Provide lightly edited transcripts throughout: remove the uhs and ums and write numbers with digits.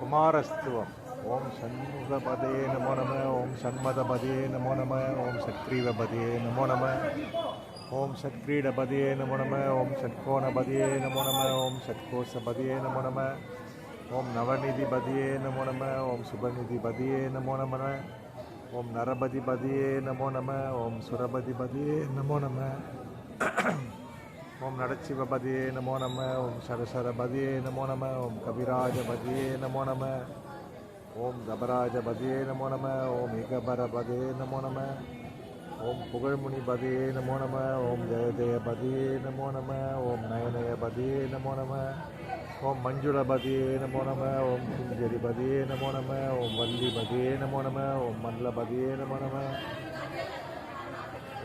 குமாரஸ்துவம். ஓம் சண்முகபதே நமோ நம. ஓம் சண்மதபதே நமோ நம. ஓம் சக்ரீவபதே நமோ நம. ஓம் சத்கிரீடபதே நமோ நம. ஓம் சத்கோணபதே நமோ நம. ஓம் சத்கோசபதே நமோ நம. ஓம் நவநிதிபதே நமோ நம. ஓம் சுபநிதிபதே நமோ நம. ஓம் நரபதிபதே நமோ நம. ஓம் சுரபதிபதே நமோ நம. ஓம் நடச்சிவபதே நமோ நம. ஓம் சரசரபதே நமோ நம. ஓம் கவிராஜபதே நமோ நம. ஓம் கபராஜபதே நமோ நம. ஓம் ஏகபரபதே நமோ நம. ஓம் புகழ்முனிபதே நமோ நம. ஓம் ஜெயஜெயபதே நமோ நம. ஓம் நயனயபதே நமோ நம. ஓம் மஞ்சுளபதே நமோ நம. ஓம் குஞ்சரிபதே நமோ நம. ஓம் வல்லிபதே நமோ நம. ஓம் மல்லபதே நமோ நம.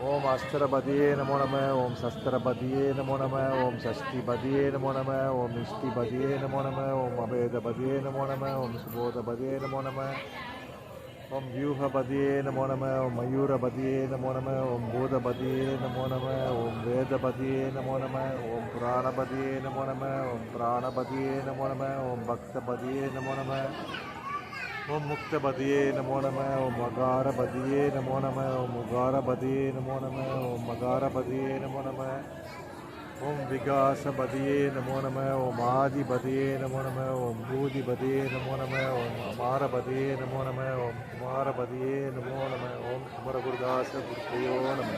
ஓம் அஸ்திரபதே நமோ நம. ஓம் சஸ்திரபதே நமோ நம. ஓம் சஷ்டிபதே நமோ நம. ஓம் இஷ்டிபதே நமோ நம. ஓம் அபேதபதே நமோ நம. ஓம் சுபோதபதே நமோ நம. ஓம் வியூகபதே நமோ நம. ஓம் மயூரபதே நமோ நம. ஓம் பூதபதே நமோ நம. ஓம் வேதபதே நமோ நம. ஓம் புராணபதே நமோ நம. ஓம் பிராணபதே நமோ நம. ஓம் பக்தபதே நமோ நம. ஓம் முக்தபதியே நமோ நம. ஓம் மகாரபதியே நமோ நம. ஓம் முகாரபதியே நமோ நம. ஓம் மகாரபதியே நமோ நம. ஓம் விகாசபதியே நமோ நம. ஓம் ஆதிபதியே நமோ நம. ஓம் பூதிபதியே நமோ நம. ஓம் அமாரபதியே நமோ நம. ஓம் குமாரபதியே நமோ நம. ஓம் குமரகுருதாச குருக்கையோ நம.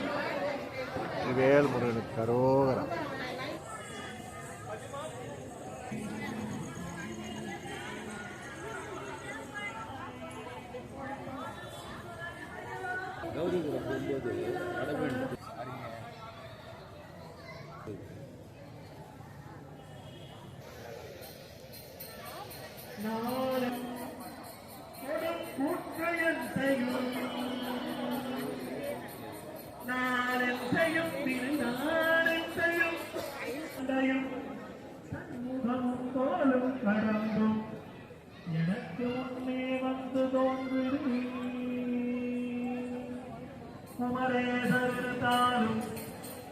வேல் முருகனுக்கு கரோகரம். கௌரிபுரம் போகும்போது வடபழனி சண்முகமும் தோலும் கடந்தும் எனக்கு முன்னே வந்து தோன்றுது குமரேசருந்தாலும்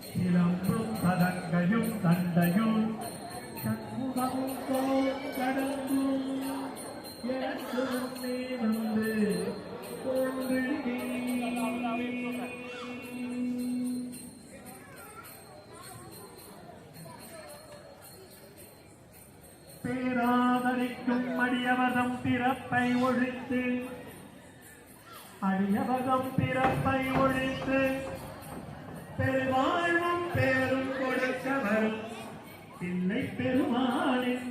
சிலம்பும் பதங்கையும் தண்டையும் சண்முகமும் தோலும் கடந்தும் எனக்கு முன்னே வந்து தோன்றுது. பேராதரிக்கும் அடியவதம் பிறப்பை ஒழித்து அடியவதம் பிறப்பை ஒழித்து பெருவாழ்வும் பேரும் கொடுக்க வரும் பிள்ளை பெருமானின்